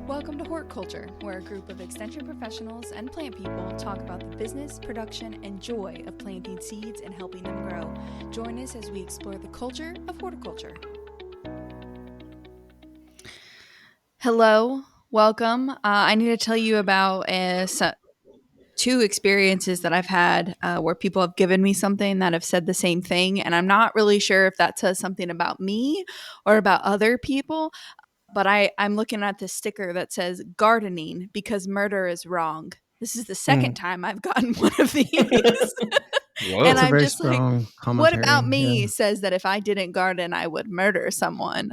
Welcome to Horticulture, where a group of extension professionals and plant people talk about the business, production, and joy of planting seeds and helping them grow. Join us as we explore the culture of horticulture. Hello, welcome. I need to tell you about two experiences that I've had where people have given me something that have said the same thing, and I'm not really sure if that says something about me or about other people. But I'm looking at this sticker that says gardening because murder is wrong. This is the second time I've gotten one of these. Whoa. And That's a I'm very just like, strong commentary. what about me Yeah. says that if I didn't garden, I would murder someone?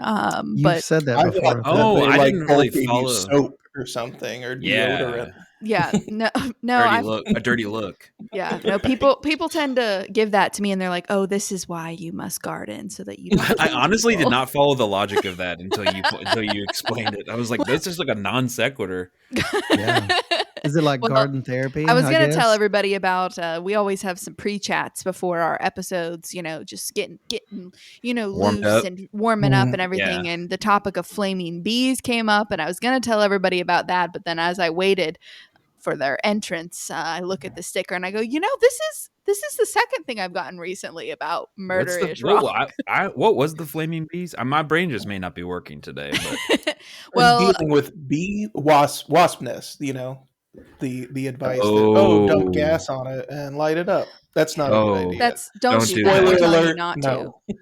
You've But said that I before. thought Oh, they, I didn't really gave you follow. soap or something or deodorant. Yeah, yeah, no, a dirty look. yeah, no. People tend to give that to me, and they're like, "Oh, this is why you must garden so that you." Don't I kill honestly did people." not follow the logic of that until you explained it. I was like, "This is like a non sequitur." Yeah. Is it like Well, garden therapy? I was going to guess? tell everybody about, we always have some pre-chats before our episodes, just getting, Warmed loose up. and warming up and Mhm. everything. And the topic of flaming bees came up, and I was going to tell everybody about that. But then as I waited for their entrance, I look at the sticker and I go, this is the second thing I've gotten recently about murder is wrong. What was the flaming bees? My brain just may not be working today. But Well, And dealing with bee wasp nest, the advice that dump gas on it and light it up. That's not a good idea. that's don't Don't do do that. that. We're Spoiler telling you alert, not no. to.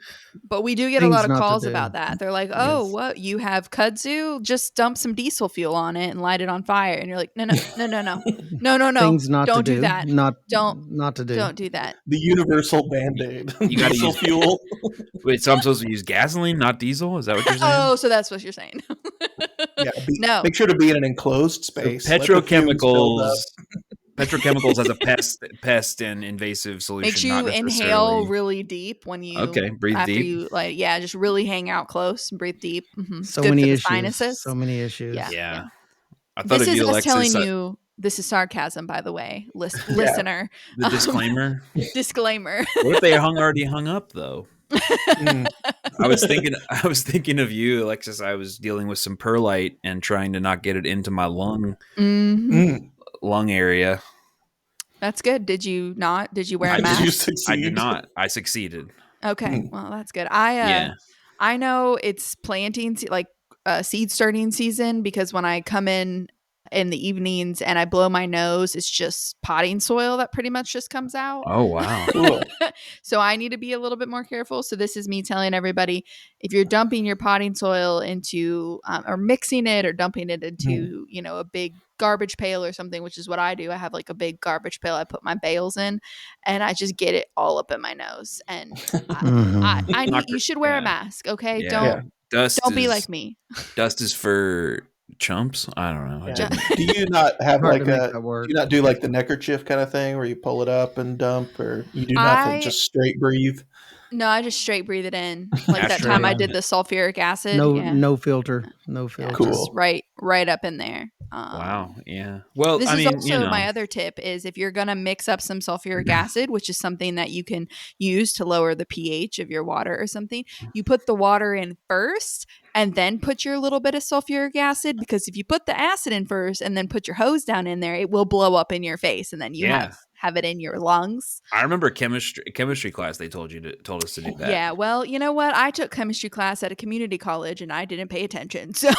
But we do get Things a lot of not to calls do. about that. They're like, "Oh, Yes. what? You have kudzu? Just dump some diesel fuel on it and light it on fire." And you're like, "No. Things not Don't to do that. Not Don't to do. Don't do that." The universal band-aid. You gotta Diesel use- fuel. wait, so I'm supposed to use gasoline, not diesel? Is that what you're saying? Oh, so that's what you're saying. Yeah, No. Make sure to be in an enclosed So space. Let the fumes build up. petrochemicals as a pest and invasive solution. Make sure you not inhale necessarily- really deep when you breathe after deep. you just really hang out close and breathe deep. Mhm. So Good many for the issues. sinuses. So many issues. Yeah. Yeah. I thought This of is you, us Alexis. telling you. This is sarcasm, by the way, listener. The disclaimer. Disclaimer. What if they already hung up though? Mm. I was thinking of you, Alexis. I was dealing with some perlite and trying to not get it into my lung area. That's good. Did you not? Did you wear a Did mask? you succeed? I did not. I succeeded. Okay, well that's good. Yeah. I know it's planting seed starting season because when I come in the evenings and I blow my nose, it's just potting soil that pretty much just comes out. Oh wow. Cool. So I need to be a little bit more careful. So this is me telling everybody, if you're dumping your potting soil into or mixing it or dumping it into, a big garbage pail or something, which is what I do. I have like a big garbage pail I put my bales in and I just get it all up in my nose. And you should wear a mask. Okay. Yeah. Don't be like me. Dust is for chumps. I don't know. Yeah. Do you not have Hard like to make a? that Do work. you not do like the neckerchief kind of thing where you pull it up and dump, or you do nothing, just straight breathe? No, I just straight breathe it in. Like that Ashtray. time I did the sulfuric acid. No filter. No Yeah, filter. Cool. just right up in there. Wow. Yeah. Well, This I is mean, also my other tip is if you're going to mix up some sulfuric acid, which is something that you can use to lower the pH of your water or something, you put the water in first and then put your little bit of sulfuric acid, because if you put the acid in first and then put your hose down in there, it will blow up in your face and then you have it in your lungs. I remember chemistry class. They told us to do that. Yeah, well, you know what? I took chemistry class at a community college and I didn't pay attention. So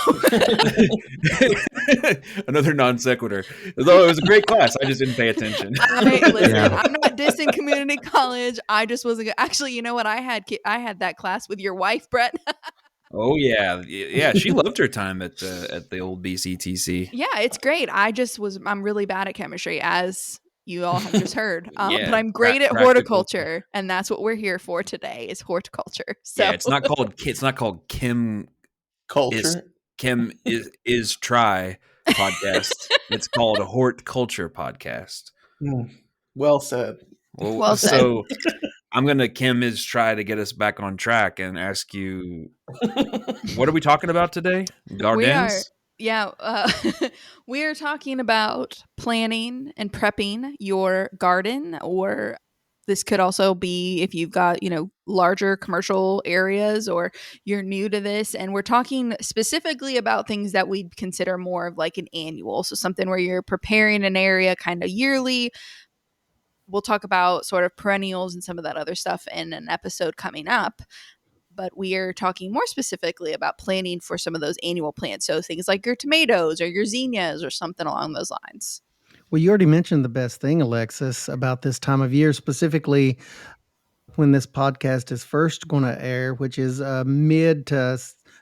another non sequitur. Although it was a great class, I just didn't pay attention. I'm not dissing community college. I just wasn't good. Actually, you know what? I had that class with your wife, Brett. Oh yeah. She loved her time at the old BCTC. Yeah, it's great. I'm really bad at chemistry, as you all have just heard. But I'm great at horticulture, and that's what we're here for today is horticulture. So yeah, it's not called Kim Culture. Kim is try podcast. It's called a horticulture podcast. Well said. Well said. So I'm gonna Kim is try to get us back on track and ask you, what are we talking about today? Gardens? We are talking about planning and prepping your garden or This could also be if you've got, larger commercial areas or you're new to this. And we're talking specifically about things that we'd consider more of like an annual. So something where you're preparing an area kind of yearly. We'll talk about sort of perennials and some of that other stuff in an episode coming up. But we are talking more specifically about planning for some of those annual plants. So things like your tomatoes or your zinnias or something along those lines. Well, you already mentioned the best thing, Alexis, about this time of year, specifically when this podcast is first going to air, which is mid to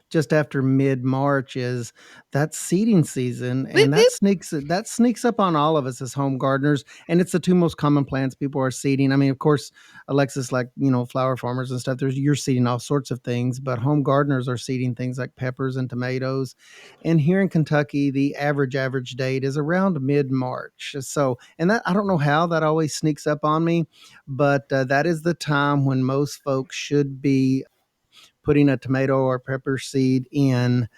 just after mid-March, is that seeding season, and that sneaks up on all of us as home gardeners. And it's the two most common plants people are seeding. I mean, of course, Alexis, like flower farmers and stuff, you're seeding all sorts of things, but home gardeners are seeding things like peppers and tomatoes. And here in Kentucky, the average date is around mid-March. So, and that I don't know how that always sneaks up on me, but that is the time when most folks should be putting a tomato or pepper seed in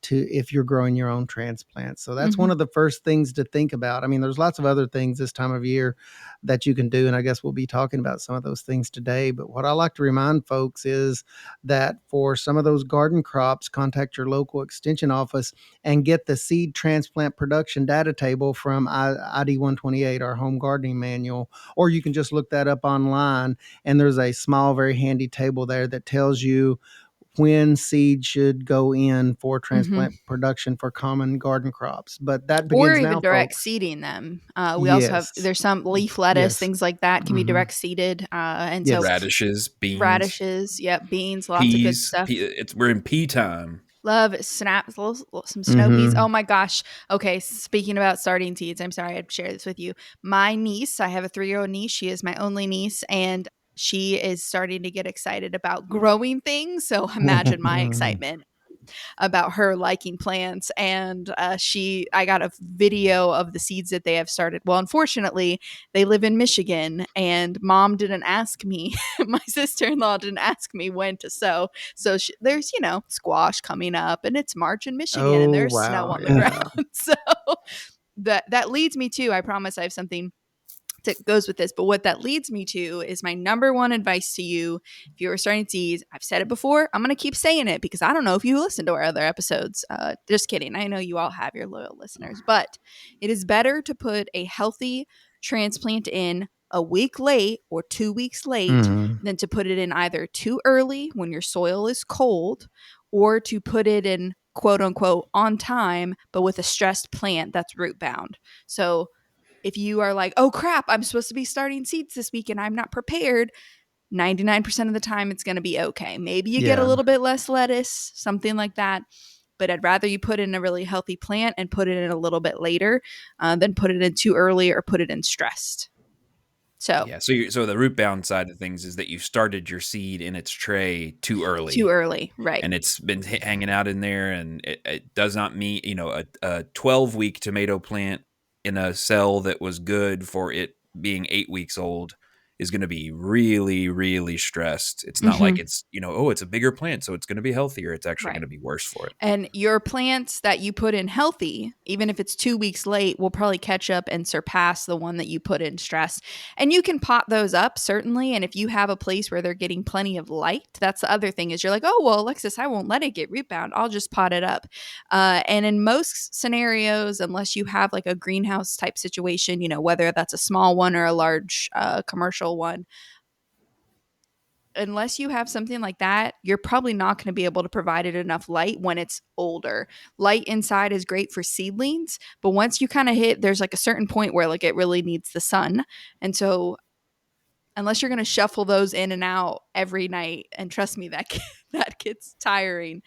if you're growing your own transplants. So that's one of the first things to think about. I mean, there's lots of other things this time of year that you can do, and I guess we'll be talking about some of those things today. But what I like to remind folks is that for some of those garden crops, contact your local extension office and get the seed transplant production data table from ID 128, our home gardening manual, or you can just look that up online, and there's a small, very handy table there that tells you when seed should go in for transplant production for common garden crops. But that begins or even now, direct folks. seeding them. We also have, there's some leaf lettuce, things like that can be direct seeded. And so radishes, beans, beans, lots peas, of good stuff. We're in pea time. Love snaps, some snow peas. Oh my gosh. Okay. Speaking about starting seeds, I'm sorry I'd share this with you. My niece, I have a 3-year-old niece. She is my only niece, and she is starting to get excited about growing things. So imagine my excitement about her liking plants. And I got a video of the seeds that they have started. Well, unfortunately, they live in Michigan, and Mom didn't ask me. My sister-in-law didn't ask me when to sow. So there's, squash coming up, and it's March in Michigan, and there's snow on the ground. So that leads me to, I promise I have something that goes with this, but what that leads me to is my number one advice to you. If you are starting seeds, I've said it before, I'm going to keep saying it because I don't know if you listen to our other episodes. Just kidding. I know you all have your loyal listeners, but it is better to put a healthy transplant in a week late or 2 weeks late than to put it in either too early when your soil is cold, or to put it in quote unquote on time, but with a stressed plant that's root bound. So if you are like, oh crap, I'm supposed to be starting seeds this week and I'm not prepared, 99% of the time it's going to be okay. Maybe you get a little bit less lettuce, something like that. But I'd rather you put in a really healthy plant and put it in a little bit later than put it in too early or put it in stressed. So so the root bound side of things is that you started your seed in its tray too early, right? And it's been hanging out in there, and it does not meet a 12-week tomato plant in a cell that was good for it being 8 weeks old is going to be really, really stressed. It's not like it's, it's a bigger plant, so it's going to be healthier. It's actually going to be worse for it. And your plants that you put in healthy, even if it's 2 weeks late, will probably catch up and surpass the one that you put in stressed. And you can pot those up, certainly. And if you have a place where they're getting plenty of light, that's the other thing is you're like, oh, well, Alexis, I won't let it get root bound. I'll just pot it up. And in most scenarios, unless you have like a greenhouse type situation, whether that's a small one or a large commercial one, unless you have something like that, you're probably not going to be able to provide it enough light when it's older. Light inside is great for seedlings, but once you kind of there's like a certain point where like it really needs the sun. And so unless you're going to shuffle those in and out every night, and trust me, that gets tiring,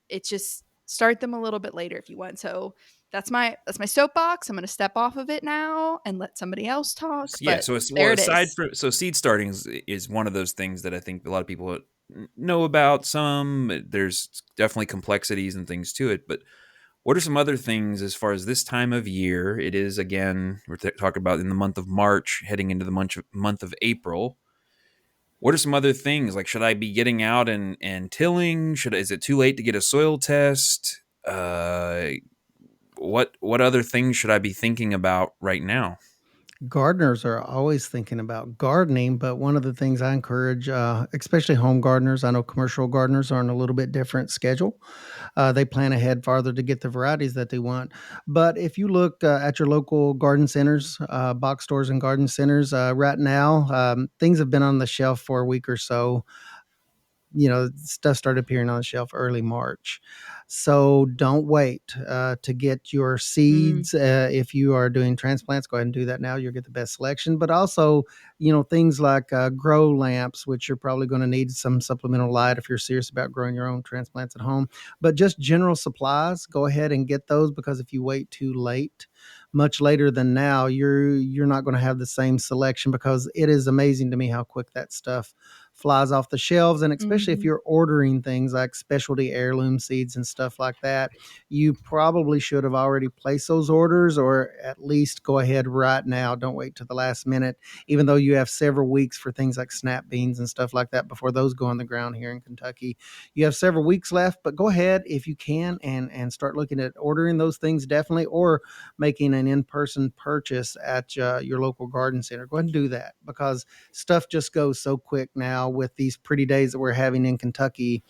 it's just start them a little bit later if you want. So that's my soapbox. I'm going to step off of it now and let somebody else talk. Yeah. So seed starting is one of those things that I think a lot of people know about. There's definitely complexities and things to it, but what are some other things as far as this time of year? It is, again, we're talking about in the month of March, heading into the month of April. What are some other things? Like, should I be getting out and tilling? Is it too late to get a soil test? What other things should I be thinking about right now? Gardeners are always thinking about gardening, but one of the things I encourage, especially home gardeners, I know commercial gardeners are on a little bit different schedule. They plan ahead farther to get the varieties that they want. But if you look at your local garden centers, box stores and garden centers, right now, things have been on the shelf for a week or so. Stuff started appearing on the shelf early March. So don't wait to get your seeds. If you are doing transplants, go ahead and do that now. You'll get the best selection. But also, things like grow lamps, which you're probably going to need some supplemental light if you're serious about growing your own transplants at home. But just general supplies, go ahead and get those, because if you wait too late, much later than now, you're not going to have the same selection, because it is amazing to me how quick that stuff flies off the shelves. And especially if you're ordering things like specialty heirloom seeds and stuff like that, you probably should have already placed those orders, or at least go ahead right now. Don't wait to the last minute, even though you have several weeks for things like snap beans and stuff like that before those go on the ground here in Kentucky. You have several weeks left, but go ahead if you can and start looking at ordering those things, definitely, or making an in-person purchase at your local garden center. Go ahead and do that, because stuff just goes so quick now with these pretty days that we're having in Kentucky.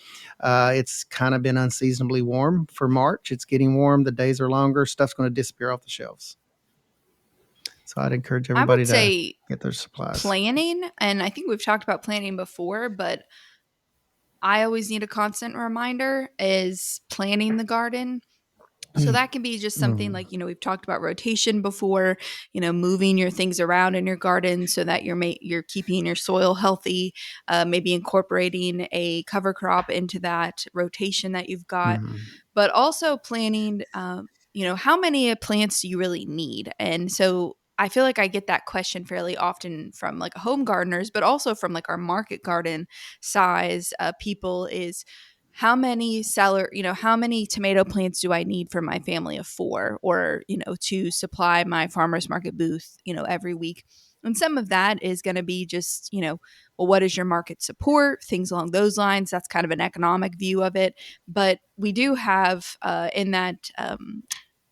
It's kind of been unseasonably warm for March. It's getting warm. The days are longer. Stuff's going to disappear off the shelves. So I'd encourage everybody to get their supplies. Planning, and I think we've talked about planning before, but I always need a constant reminder, is planning the garden. So that can be just something like, we've talked about rotation before, moving your things around in your garden so that you're keeping your soil healthy, maybe incorporating a cover crop into that rotation that you've got, but also planning, how many plants do you really need? And so I feel like I get that question fairly often from like home gardeners, but also from like our market garden size people, is how many tomato plants do I need for my family of 4, or, to supply my farmer's market booth, every week. And some of that is going to be just, well, what is your market support? Things along those lines. That's kind of an economic view of it. But we do have in that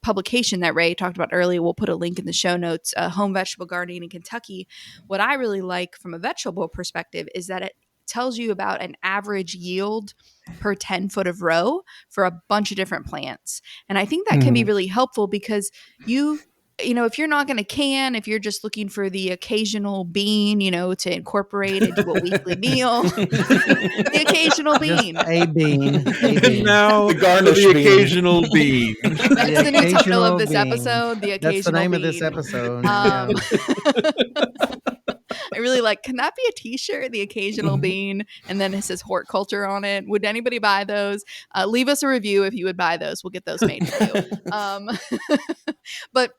publication that Ray talked about earlier, we'll put a link in the show notes, Home Vegetable Gardening in Kentucky. What I really like from a vegetable perspective is that it tells you about an average yield per 10 foot of row for a bunch of different plants. And I think that can be really helpful, because if you're not going to can, if you're just looking for the occasional bean, to incorporate into a weekly meal, the occasional bean. Just a bean. Now, the occasional bean. That's the new title of this episode, the occasional bean. That's the name of this episode. I really like, can that be a t-shirt, the occasional bean, and then it says horticulture on it? Would anybody buy those? Leave us a review if you would buy those. We'll get those made for you. But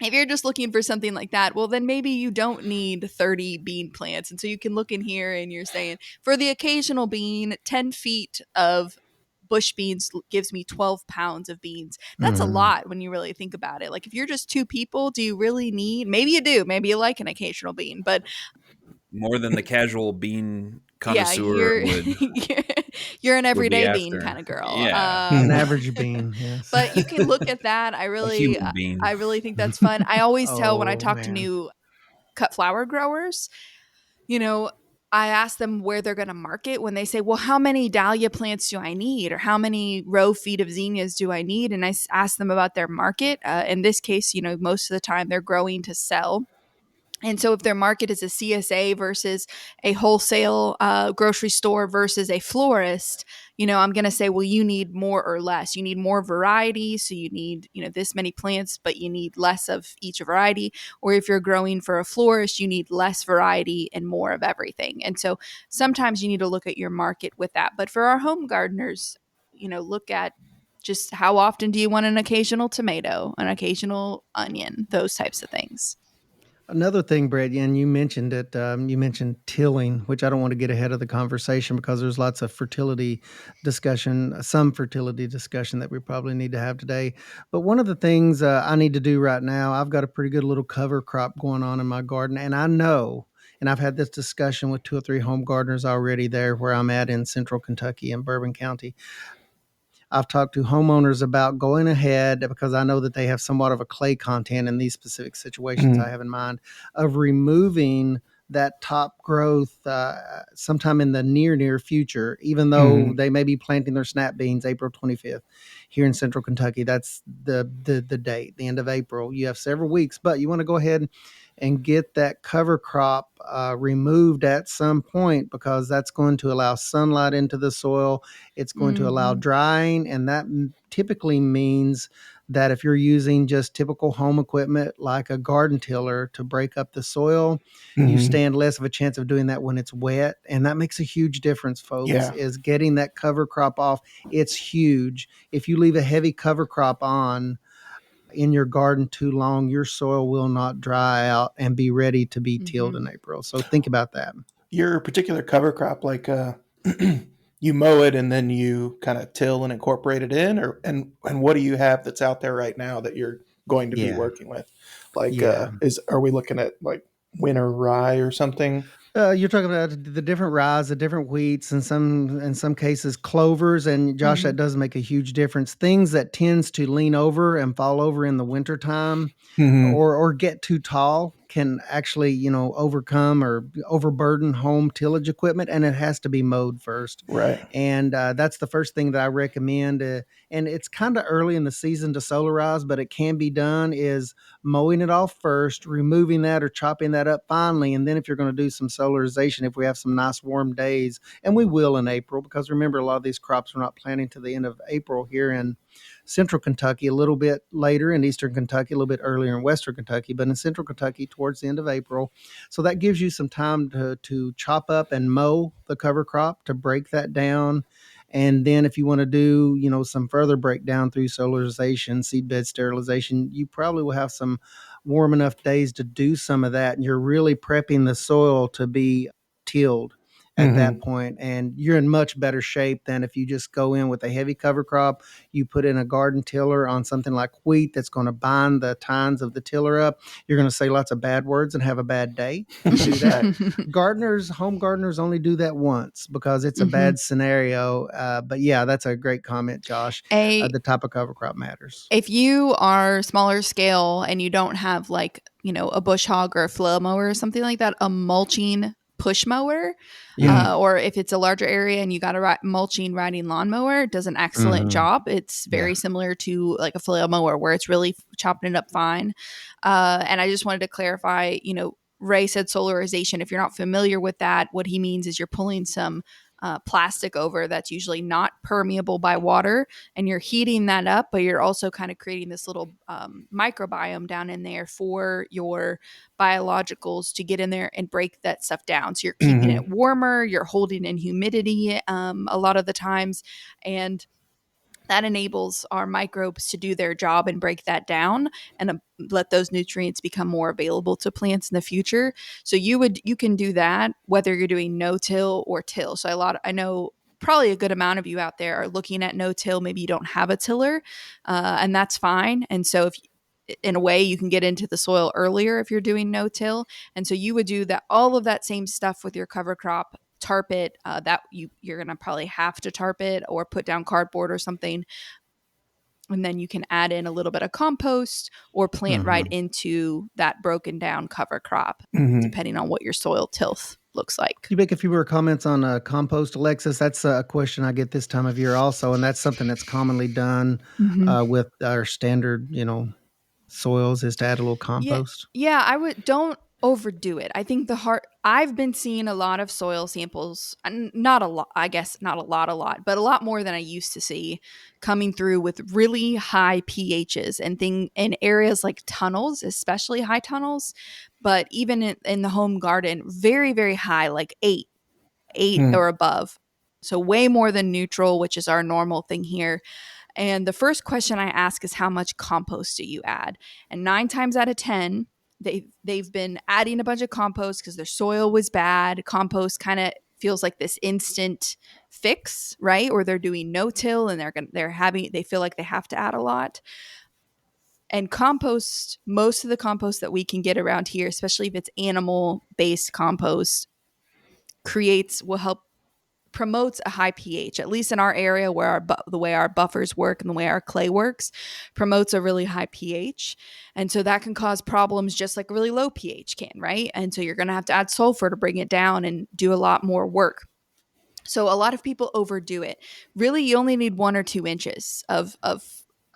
if you're just looking for something like that, well, then maybe you don't need 30 bean plants. And so you can look in here and you're saying, for the occasional bean, 10 feet of bush beans gives me 12 pounds of beans. That's a lot when you really think about it. Like, if you're just 2 people, do you really need, maybe you do, maybe you like an occasional bean, but more than the casual bean connoisseur would. You're an everyday bean kind of girl. An average bean, yes. But you can look at that. I really think that's fun. I always tell when I talk to new cut flower growers, I ask them where they're going to market when they say, well, how many dahlia plants do I need? Or how many row feet of zinnias do I need? And I ask them about their market. In this case, most of the time they're growing to sell. And so if their market is a CSA versus a wholesale grocery store versus a florist, I'm going to say, well, you need more or less. You need more variety. So you need, this many plants, but you need less of each variety. Or if you're growing for a florist, you need less variety and more of everything. And so sometimes you need to look at your market with that. But for our home gardeners, look at just how often do you want an occasional tomato, an occasional onion, those types of things. Another thing, Brett, and you mentioned it, you mentioned tilling, which I don't want to get ahead of the conversation because there's lots of some fertility discussion that we probably need to have today. But one of the things I need to do right now, I've got a pretty good little cover crop going on in my garden. And I know, and I've had this discussion with 2 or 3 home gardeners already there where I'm at in central Kentucky in Bourbon County. I've talked to homeowners about going ahead, because I know that they have somewhat of a clay content in these specific situations I have in mind, of removing that top growth sometime in the near future, even though they may be planting their snap beans April 25th here in central Kentucky. That's the date, the end of April. You have several weeks, but you want to go ahead and get that cover crop removed at some point, because that's going to allow sunlight into the soil. It's going to allow drying, and that typically means that if you're using just typical home equipment like a garden tiller to break up the soil, you stand less of a chance of doing that when it's wet. And that makes a huge difference, folks, is getting that cover crop off. It's huge. If you leave a heavy cover crop on in your garden too long, your soil will not dry out and be ready to be tilled in April. So think about that. Your particular cover crop, like you mow it and then you kind of till and incorporate it in, or and what do you have that's out there right now that you're going to be working with? Like, are we looking at like winter rye or something? You're talking about the different rye, the different wheats, and in some cases clovers. And Josh, that does make a huge difference. Things that tends to lean over and fall over in the wintertime or get too tall can actually, overcome or overburden home tillage equipment, and it has to be mowed first. Right. And that's the first thing that I recommend. And it's kind of early in the season to solarize, but it can be done, is mowing it off first, removing that or chopping that up finely. And then if you're going to do some solarization, if we have some nice warm days, and we will in April, because remember, a lot of these crops are not planting to the end of April here in central Kentucky, a little bit later in eastern Kentucky, a little bit earlier in western Kentucky, but in central Kentucky towards the end of April. So that gives you some time to chop up and mow the cover crop, to break that down. And then if you want to do, some further breakdown through solarization, seedbed sterilization, you probably will have some warm enough days to do some of that. And you're really prepping the soil to be tilled at that point. And you're in much better shape than if you just go in with a heavy cover crop. You put in a garden tiller on something like wheat that's going to bind the tines of the tiller up. You're going to say lots of bad words and have a bad day. You do that. Home gardeners only do that once because it's a bad scenario. But yeah, that's a great comment, Josh. The type of cover crop matters. If you are smaller scale and you don't have like, a bush hog or a flail mower or something like that, a mulching push mower, or if it's a larger area and you got a mulching riding lawnmower, does an excellent job. It's very similar to like a flail mower where it's really chopping it up fine. And I just wanted to clarify, Ray said solarization. If you're not familiar with that, what he means is you're pulling some plastic over that's usually not permeable by water, and you're heating that up, but you're also kind of creating this little microbiome down in there for your biologicals to get in there and break that stuff down. So you're keeping it warmer, you're holding in humidity a lot of the times, and that enables our microbes to do their job and break that down and let those nutrients become more available to plants in the future. So you can do that whether you're doing no-till or till. So I know probably a good amount of you out there are looking at no-till. Maybe you don't have a tiller, and that's fine. And so in a way, you can get into the soil earlier if you're doing no-till. And so you would do all of that same stuff with your cover crop. Tarp it, that you're going to probably have to tarp it or put down cardboard or something. And then you can add in a little bit of compost or plant right into that broken down cover crop, depending on what your soil tilth looks like. Can you make a few more comments on compost, Alexis? That's a question I get this time of year also, and that's something that's commonly done with our standard, soils, is to add a little compost. Yeah, don't overdo it. I think I've been seeing a lot of soil samples, and not a lot, I guess not a lot, but a lot more than I used to see coming through with really high pHs and in areas like tunnels, especially high tunnels, but even in the home garden, very, very high, like 8 or above. So way more than neutral, which is our normal thing here. And the first question I ask is, how much compost do you add? And 9 times out of 10, they've been adding a bunch of compost because their soil was bad. Compost kind of feels like this instant fix, right? Or they're doing no-till and they feel like they have to add a lot. And compost, most of the compost that we can get around here, especially if it's animal-based compost, will help promotes a high pH, at least in our area where the way our buffers work and the way our clay works promotes a really high pH. And so that can cause problems just like a really low pH can, right? And so you're going to have to add sulfur to bring it down and do a lot more work. So a lot of people overdo it. Really, you only need 1 or 2 inches of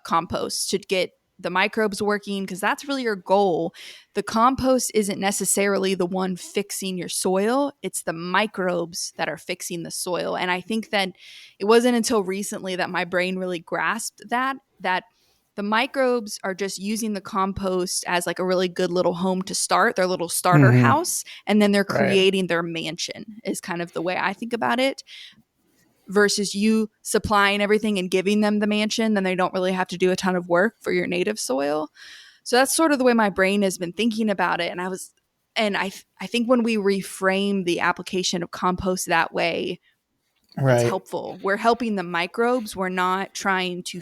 compost to get the microbes working, because that's really your goal. The compost isn't necessarily the one fixing your soil. It's the microbes that are fixing the soil. And I think that it wasn't until recently that my brain really grasped that the microbes are just using the compost as like a really good little home to start, their little starter house, and then they're creating their mansion, is kind of the way I think about it. Versus you supplying everything and giving them the mansion, then they don't really have to do a ton of work for your native soil. So that's sort of the way my brain has been thinking about it. And I think when we reframe the application of compost that way, it's helpful. We're helping the microbes. We're not trying to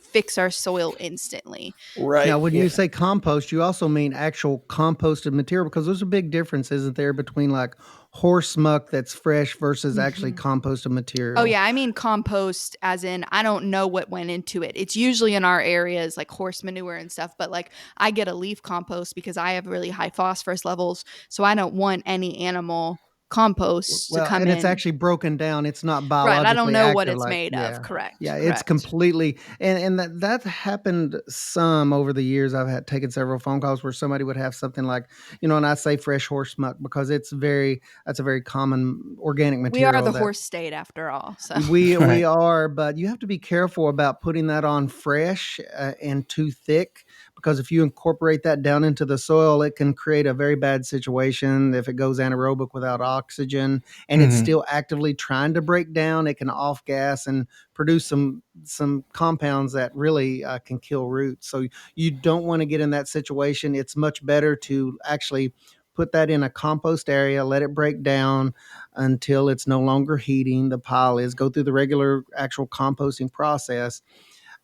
fix our soil instantly. Right. Now, when you say compost, you also mean actual composted material, because there's a big difference, isn't there, between like horse muck that's fresh versus actually composted material? Oh yeah, I mean compost as in I don't know what went into it. It's usually in our areas like horse manure and stuff, but like I get a leaf compost because I have really high phosphorus levels, so I don't want any animal compost to come in. And it's actually broken down. It's not biologically right. I don't know active, what it's made of. Correct. Yeah, correct. It's completely and that happened some over the years. I've taken several phone calls where somebody would have something like, and I say fresh horse muck because that's a very common organic material. We are the horse state after all. So we are, but you have to be careful about putting that on fresh and too thick, because if you incorporate that down into the soil, it can create a very bad situation if it goes anaerobic without oxygen and it's still actively trying to break down. It can off gas and produce some compounds that really can kill roots. So you don't want to get in that situation. It's much better to actually put that in a compost area, let it break down until it's no longer heating. The pile is go through the regular actual composting process.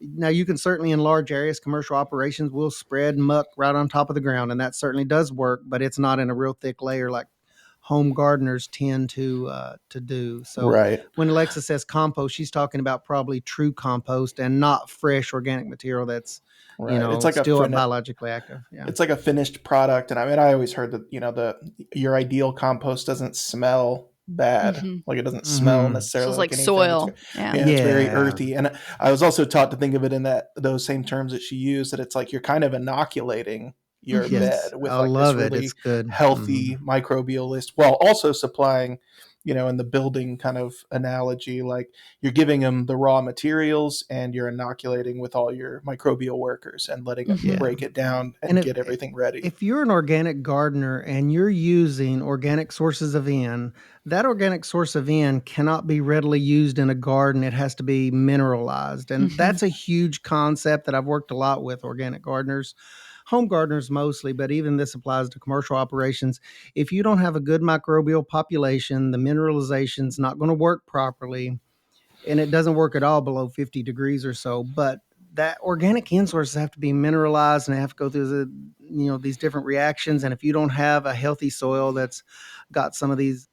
Now, you can certainly in large areas, commercial operations will spread muck right on top of the ground, and that certainly does work, but it's not in a real thick layer like home gardeners tend to do. So when Alexa says compost, she's talking about probably true compost and not fresh organic material that's it's like still biologically active. Yeah. It's like a finished product. And I mean, I always heard that, your ideal compost doesn't smell bad. Like it doesn't smell necessarily like soil. It's very earthy. And I was also taught to think of it in those same terms that she used, that it's like you're kind of inoculating your bed with this really healthy microbial list, while also supplying, in the building kind of analogy, like you're giving them the raw materials and you're inoculating with all your microbial workers and letting them break it down and get everything ready. If you're an organic gardener and you're using organic sources of N, that organic source of N cannot be readily used in a garden. It has to be mineralized. And that's a huge concept that I've worked a lot with organic gardeners. Home gardeners mostly, but even this applies to commercial operations. If you don't have a good microbial population, the mineralization is not going to work properly, and it doesn't work at all below 50 degrees or so. But that organic N sources have to be mineralized and they have to go through these different reactions. And if you don't have a healthy soil that's got some of these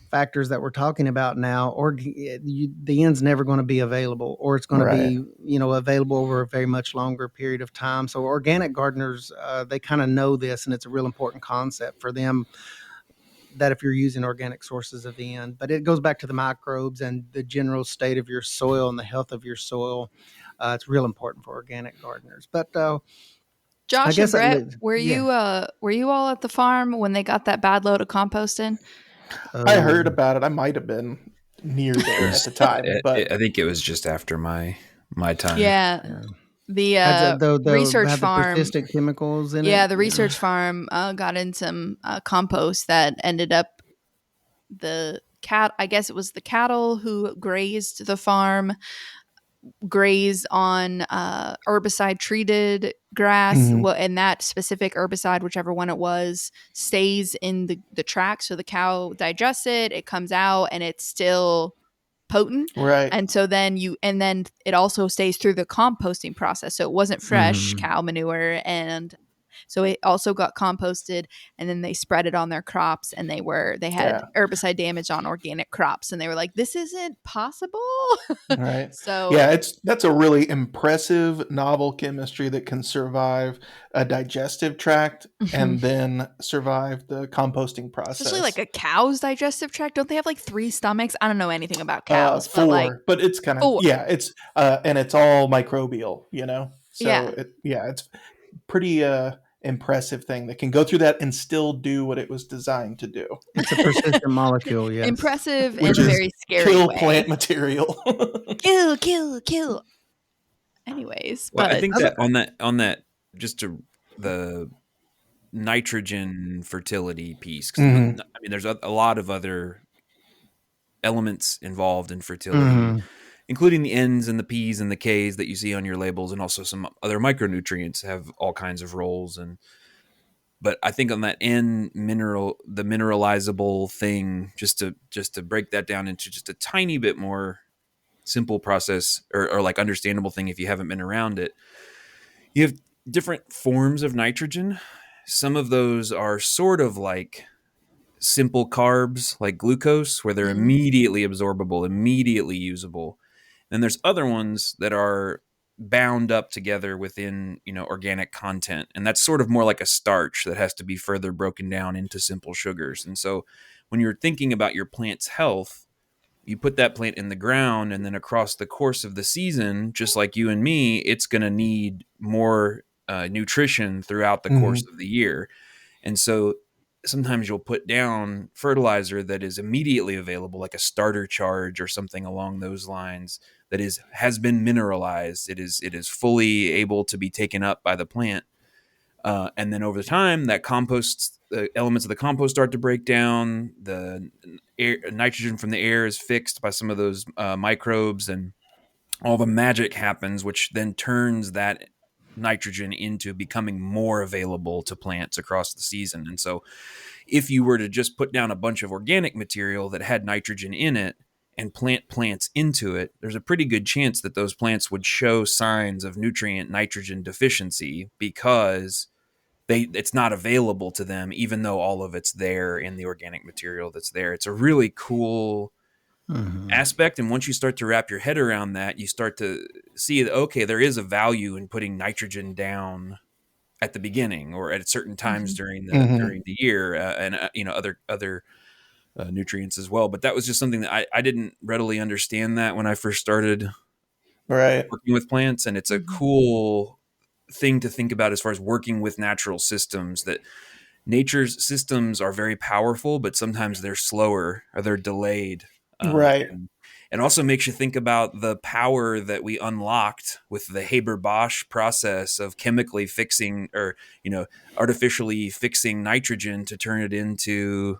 factors that we're talking about now, or the N's never going to be available, or it's going to be available over a very much longer period of time. So organic gardeners, they kind of know this, and it's a real important concept for them, that if you're using organic sources of N. But it goes back to the microbes and the general state of your soil and the health of your soil. It's real important for organic gardeners. But Josh and Brett, were you all at the farm when they got that bad load of compost in? I heard about it. I might have been near there at the time, but I think it was just after my time. Yeah. The research farm, persistent chemicals in it. Yeah, the research farm got in some compost that ended up I guess it was the cattle who grazed the farm, grazed on herbicide treated grass, and that specific herbicide, whichever one it was, stays in the track, so the cow digests it comes out and it's still potent, and so then it also stays through the composting process, so it wasn't fresh cow manure, and So it also got composted, and then they spread it on their crops, and they had herbicide damage on organic crops, and they were like, this isn't possible. Right. So yeah, that's a really impressive novel chemistry that can survive a digestive tract and then survive the composting process. Especially like a cow's digestive tract. Don't they have like 3 stomachs? I don't know anything about cows. 4, but it's kind of, it's, and it's all microbial, So it's pretty impressive thing that can go through that and still do what it was designed to do. It's a persistent molecule, yes. Impressive and very scary. Kill way. Plant material. Kill. Anyways, well, I think that on that just to the nitrogen fertility piece. I mean, there's a lot of other elements involved in fertility, including the N's and the P's and the K's that you see on your labels, and also some other micronutrients have all kinds of roles. But I think on that N mineral, the mineralizable thing, just to break that down into just a tiny bit more simple process or like understandable thing if you haven't been around it, you have different forms of nitrogen. Some of those are sort of like simple carbs, like glucose, where they're immediately absorbable, immediately usable. And there's other ones that are bound up together within, organic content. And that's sort of more like a starch that has to be further broken down into simple sugars. And so when you're thinking about your plant's health, you put that plant in the ground, and then across the course of the season, just like you and me, it's going to need more nutrition throughout the course of the year. And so sometimes you'll put down fertilizer that is immediately available, like a starter charge or something along those lines, that has been mineralized. It is fully able to be taken up by the plant. And then over time, that compost, the elements of the compost start to break down. The nitrogen from the air is fixed by some of those microbes, and all the magic happens, which then turns that nitrogen into becoming more available to plants across the season. And so if you were to just put down a bunch of organic material that had nitrogen in it and plant plants into it, there's a pretty good chance that those plants would show signs of nutrient nitrogen deficiency because it's not available to them, even though all of it's there in the organic material that's there. It's a really cool aspect. And once you start to wrap your head around that, you start to see that, okay, there is a value in putting nitrogen down at the beginning or at certain times during the year, and other nutrients as well. But that was just something that I didn't readily understand that when I first started working with plants. And it's a cool thing to think about as far as working with natural systems, that nature's systems are very powerful, but sometimes they're slower or they're delayed. And it also makes you think about the power that we unlocked with the Haber-Bosch process of chemically fixing or, artificially fixing nitrogen to turn it into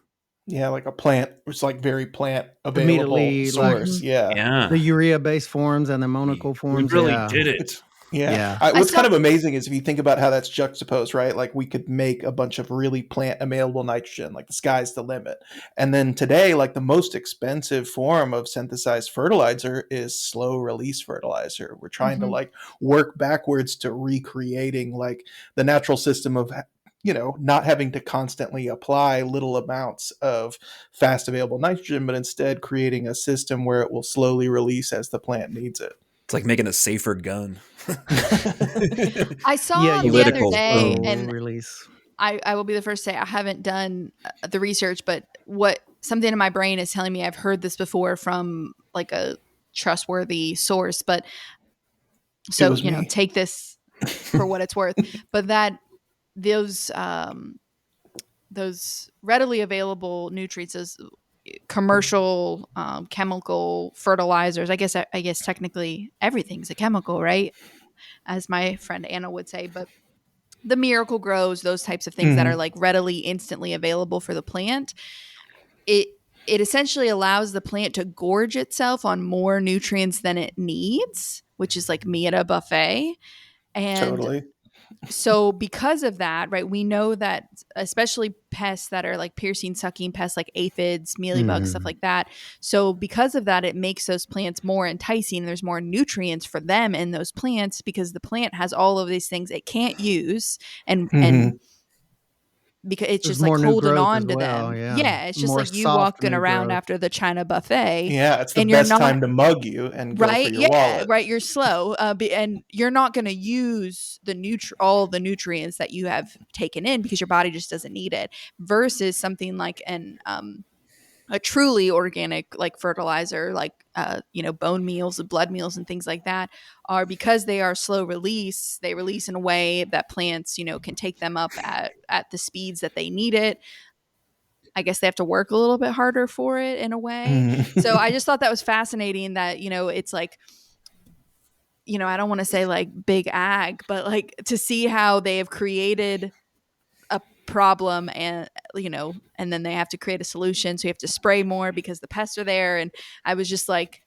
like a plant. It's like very plant available source. The urea-based forms and the monocle forms. We really did it. What's kind of amazing is if you think about how that's juxtaposed, right? Like we could make a bunch of really plant available nitrogen, like the sky's the limit. And then today, like the most expensive form of synthesized fertilizer is slow release fertilizer. We're trying to like work backwards to recreating like the natural system of not having to constantly apply little amounts of fast available nitrogen, but instead creating a system where it will slowly release as the plant needs it. It's like making a safer gun. I saw the other day, and release. I will be the first to say I haven't done the research, but something in my brain is telling me I've heard this before from like a trustworthy source. But so take this for what it's worth. But that those readily available nutrients, those commercial chemical fertilizers, I guess technically everything's a chemical, right? As my friend Anna would say, but the Miracle-Gros, those types of things that are like readily, instantly available for the plant, it essentially allows the plant to gorge itself on more nutrients than it needs, which is like me at a buffet. And So because of that, right, we know that especially pests that are like piercing, sucking pests like aphids, mealybugs, stuff like that. So because of that, it makes those plants more enticing. There's more nutrients for them in those plants because the plant has all of these things it can't use, and because it's There's just like more new holding growth on as to well. them. Yeah. Yeah, it's just More like you soft walking new around growth. after the China buffet. Yeah, it's the and you're best not time to mug you and go for right. your Yeah, wallet. right. You're slow, and you're not going to use all the nutrients that you have taken in because your body just doesn't need it. Versus something like a truly organic like fertilizer, like bone meals and blood meals and things like that, are because they are slow release. They release in a way that plants can take them up at the speeds that they need it. I guess they have to work a little bit harder for it in a way. So I just thought that was fascinating that it's like, I don't want to say like big ag, but like to see how they have created a problem, and and then they have to create a solution. So you have to spray more because the pests are there. And I was just like,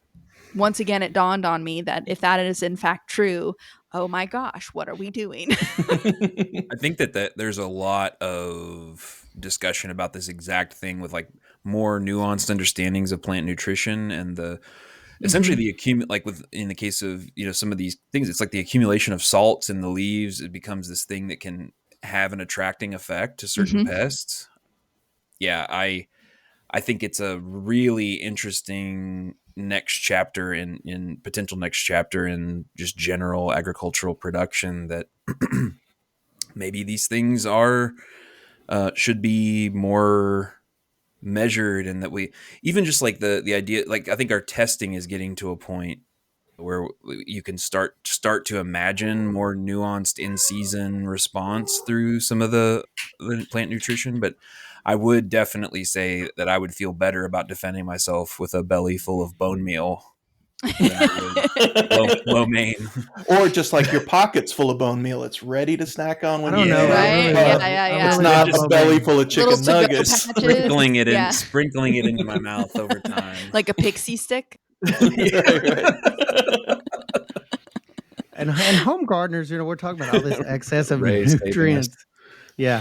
once again, it dawned on me that if that is in fact true, oh my gosh, what are we doing? I think that there's a lot of discussion about this exact thing with like more nuanced understandings of plant nutrition and the essentially the like with in the case of some of these things, it's like the accumulation of salts in the leaves. It becomes this thing that can have an attracting effect to certain pests. Yeah, I think it's a really interesting next chapter in potential next chapter in just general agricultural production, that maybe these things are should be more measured, and that we even just like the idea, like I think our testing is getting to a point where you can start to imagine more nuanced in season response through some of the plant nutrition. But I would definitely say that I would feel better about defending myself with a belly full of bone meal than I would lo mein. Or just like your pocket's full of bone meal, it's ready to snack on when I don't you know. can. Right? Yeah. It's really not love a lo belly mein. full of Little chicken to-go nuggets. patches. Sprinkling it into my mouth over time. Like a pixie stick. Right. And home gardeners, we're talking about all this excess of Ray's taping us. nutrients. Yeah.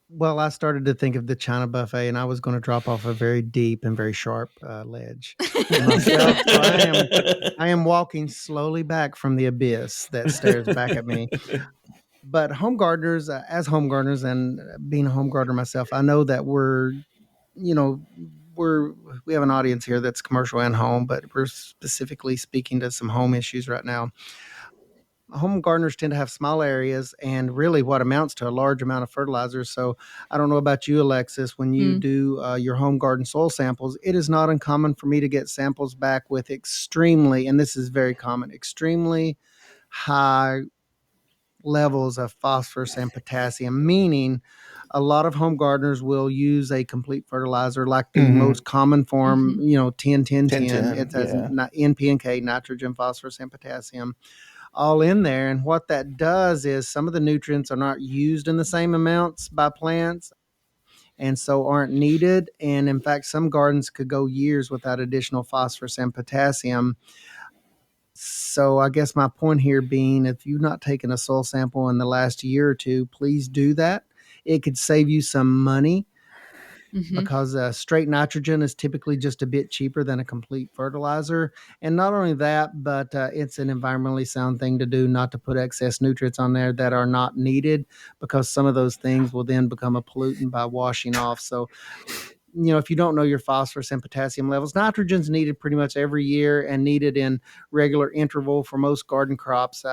Well, I started to think of the China buffet, and I was going to drop off a very deep and very sharp ledge myself. So I am walking slowly back from the abyss that stares back at me. But home gardeners, as home gardeners, and being a home gardener myself, I know that we have an audience here that's commercial and home, but we're specifically speaking to some home issues right now. Home gardeners tend to have small areas and really what amounts to a large amount of fertilizer. So I don't know about you, Alexis, when you do your home garden soil samples, it is not uncommon for me to get samples back with extremely, and this is very common, extremely high levels of phosphorus and potassium, meaning a lot of home gardeners will use a complete fertilizer like the most common form, 10-10-10. It has NP and K, nitrogen, phosphorus, and potassium, all in there. And what that does is some of the nutrients are not used in the same amounts by plants and so aren't needed. And in fact, some gardens could go years without additional phosphorus and potassium. So I guess my point here being, if you've not taken a soil sample in the last year or two, please do that. It could save you some money. Because straight nitrogen is typically just a bit cheaper than a complete fertilizer. And not only that, but it's an environmentally sound thing to do, not to put excess nutrients on there that are not needed, because some of those things will then become a pollutant by washing off. So, if you don't know your phosphorus and potassium levels, nitrogen's needed pretty much every year and needed in regular interval for most garden crops.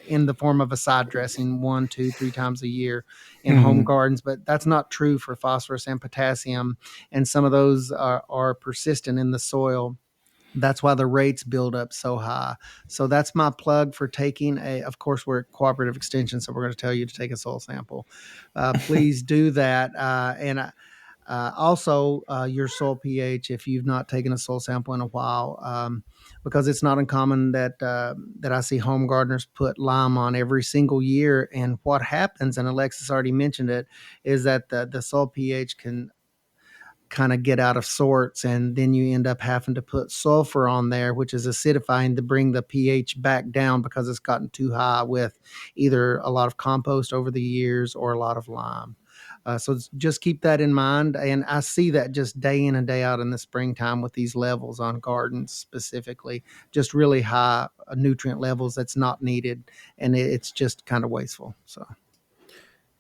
In the form of a side dressing 1, 2, 3 times a year in home gardens, but that's not true for phosphorus and potassium. And some of those are persistent in the soil. That's why the rates build up so high. So that's my plug for taking of course, we're at Cooperative Extension, so we're going to tell you to take a soil sample. Please do that. Also, your soil pH, if you've not taken a soil sample in a while, because it's not uncommon that I see home gardeners put lime on every single year. And what happens, and Alexis already mentioned it, is that the soil pH can kind of get out of sorts, and then you end up having to put sulfur on there, which is acidifying to bring the pH back down because it's gotten too high with either a lot of compost over the years or a lot of lime. So just keep that in mind. And I see that just day in and day out in the springtime with these levels on gardens specifically, just really high nutrient levels that's not needed. And it's just kind of wasteful. So.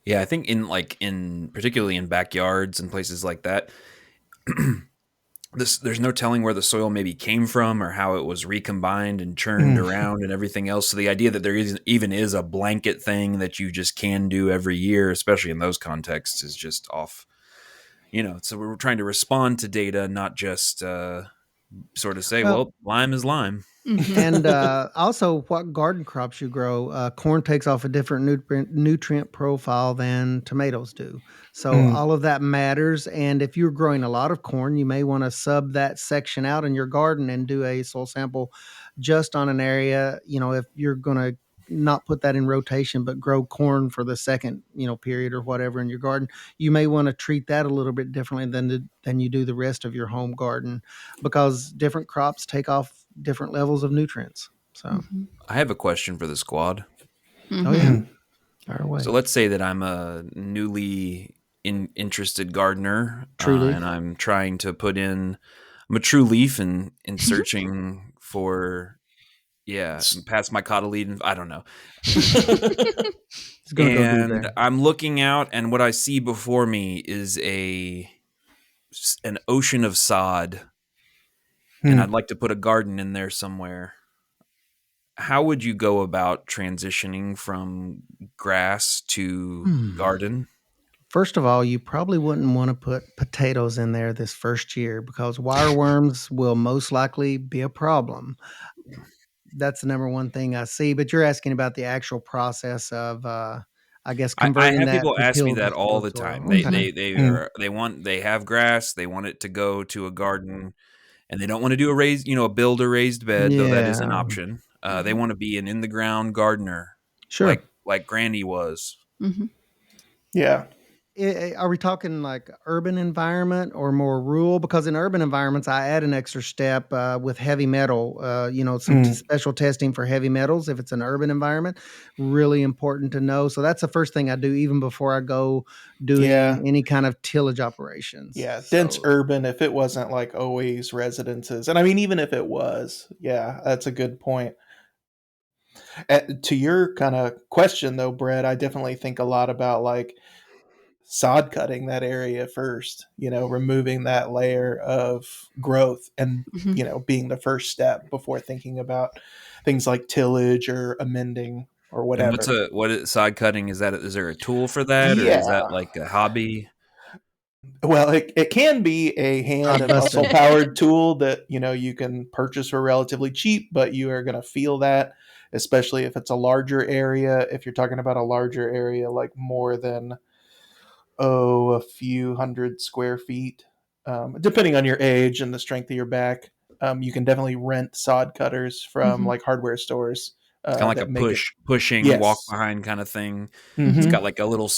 Yeah, I think in particularly in backyards and places like that, there's no telling where the soil maybe came from or how it was recombined and churned around and everything else. So the idea that there even is a blanket thing that you just can do every year, especially in those contexts, is just off. So we're trying to respond to data, not just sort of say, well, lime is lime. And also what garden crops you grow. Corn takes off a different nutrient profile than tomatoes do. So all of that matters. And if you're growing a lot of corn, you may want to sub that section out in your garden and do a soil sample just on an area. If you're going to not put that in rotation, but grow corn for the second, period or whatever in your garden, you may want to treat that a little bit differently than you do the rest of your home garden, because different crops take off different levels of nutrients. So I have a question for the squad. Oh yeah. Fire away. So let's say that I'm a newly interested gardener, and I'm trying to I'm a true leaf and searching for, past my cotyledon. I don't know. And I'm looking out, and what I see before me is an ocean of sod, and I'd like to put a garden in there somewhere. How would you go about transitioning from grass to garden? First of all, you probably wouldn't want to put potatoes in there this first year, because wireworms will most likely be a problem. That's the number one thing I see. But you're asking about the actual process of, I guess, converting I have that. people ask me that all the soil. time. They have grass, they want it to go to a garden, and they don't want to do build a raised bed, though that is an option. They want to be an in the ground gardener, sure, like Granny was. Mm-hmm. Yeah. Are we talking like urban environment or more rural? Because in urban environments, I add an extra step with heavy metal, some special testing for heavy metals. If it's an urban environment, really important to know. So that's the first thing I do, even before I go doing any kind of tillage operations. Yeah. Dense urban, if it wasn't like always residences. And I mean, even if it was, that's a good point. To your kind of question though, Brett, I definitely think a lot about like sod cutting that area first, removing that layer of growth and, being the first step before thinking about things like tillage or amending or whatever. And what is sod cutting? Is there a tool for that, or is that like a hobby? Well, it can be a hand and muscle powered tool that, you can purchase for relatively cheap, but you are going to feel that, especially if it's a larger area. If you're talking about a larger area, like more than a few hundred square feet, depending on your age and the strength of your back, you can definitely rent sod cutters from like hardware stores. It's kind of like a pushing walk behind kind of thing. It's got like a little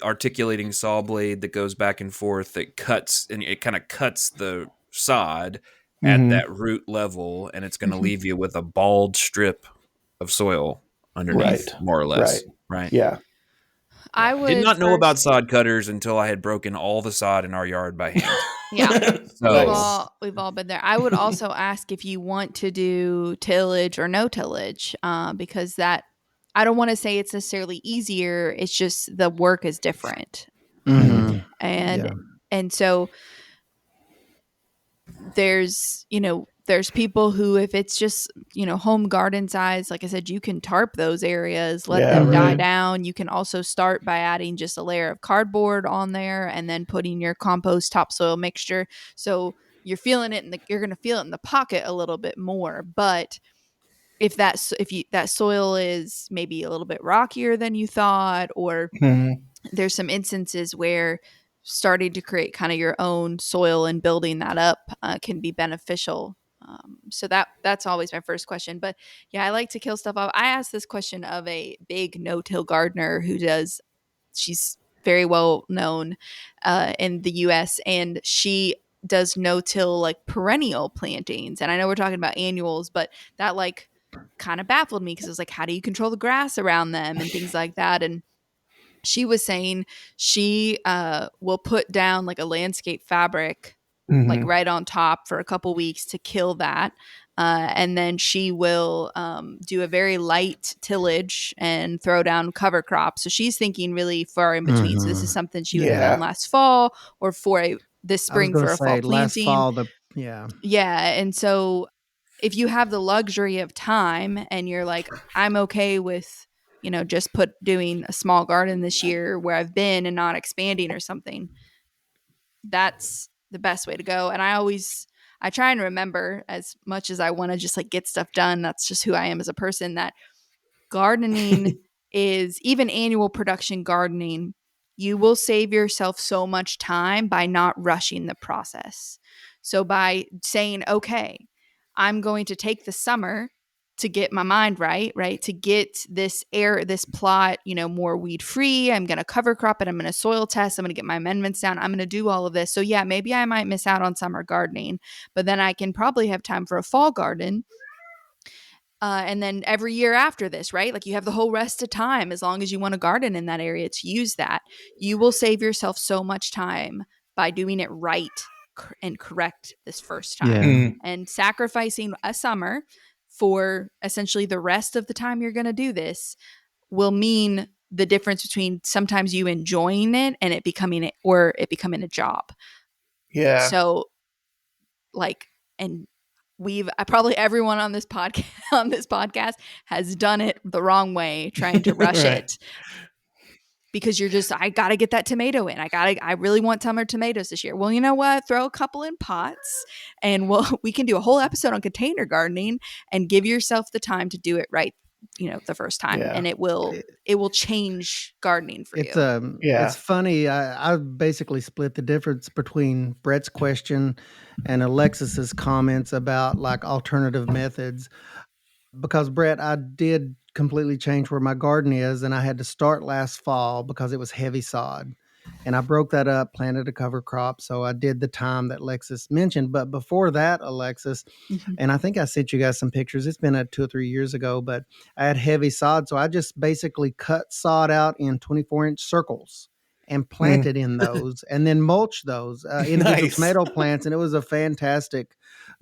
articulating saw blade that goes back and forth that cuts, and it kind of cuts the sod at that root level, and it's going to leave you with a bald strip of soil underneath, more or less. Right. Yeah. I did not know about sod cutters until I had broken all the sod in our yard by hand. Yeah. We've all been there. I would also ask if you want to do tillage or no tillage, because that, I don't want to say it's necessarily easier. It's just the work is different. And so there's people who, if it's just, home garden size, like I said, you can tarp those areas, let them die down. You can also start by adding just a layer of cardboard on there and then putting your compost topsoil mixture. So you're feeling it, and you're going to feel it in the pocket a little bit more. But if that soil is maybe a little bit rockier than you thought, or there's some instances where starting to create kind of your own soil and building that up can be beneficial. So that's always my first question. But I like to kill stuff off. I asked this question of a big no-till gardener she's very well known in the US, and she does no-till like perennial plantings. And I know we're talking about annuals, but that like kind of baffled me because it was like, how do you control the grass around them and things like that? And she was saying she will put down like a landscape fabric like right on top for a couple weeks to kill that. And then she will do a very light tillage and throw down cover crops. So she's thinking really far in between. So this is something she would have done last fall or for this spring for a fall planting. Last fall, yeah. And so if you have the luxury of time and you're like, I'm okay with, just doing a small garden this year where I've been and not expanding or something, that's the best way to go. And I try and remember, as much as I want to just like get stuff done, that's just who I am as a person, that gardening is, even annual production gardening, you will save yourself so much time by not rushing the process. So by saying, okay, I'm going to take the summer to get my mind right, to get this plot, more weed free. I'm going to cover crop it. I'm going to soil test. I'm going to get my amendments down. I'm going to do all of this. So yeah, maybe I might miss out on summer gardening, but then I can probably have time for a fall garden. And then every year after this, right? Like you have the whole rest of time, as long as you want to garden in that area, to use that. You will save yourself so much time by doing it right and correct this first time, and sacrificing a summer for essentially the rest of the time you're going to do this will mean the difference between sometimes you enjoying it and it becoming a job. Yeah. So like, and probably everyone on this podcast has done it the wrong way, trying to rush it. Because you're just, I got to get that tomato in. I really want summer tomatoes this year. Well, you know what? Throw a couple in pots and we can do a whole episode on container gardening and give yourself the time to do it right, the first time. And it will change gardening for you. It's funny. I basically split the difference between Brett's question and Alexis's comments about like alternative methods. Because Brett, I did completely change where my garden is, and I had to start last fall because it was heavy sod. And I broke that up, planted a cover crop. So I did the time that Alexis mentioned. But before that, Alexis, and I think I sent you guys some pictures. It's been 2 or 3 years ago, but I had heavy sod. So I just basically cut sod out in 24-inch circles and planted in those and then mulched those individual tomato plants. And it was a fantastic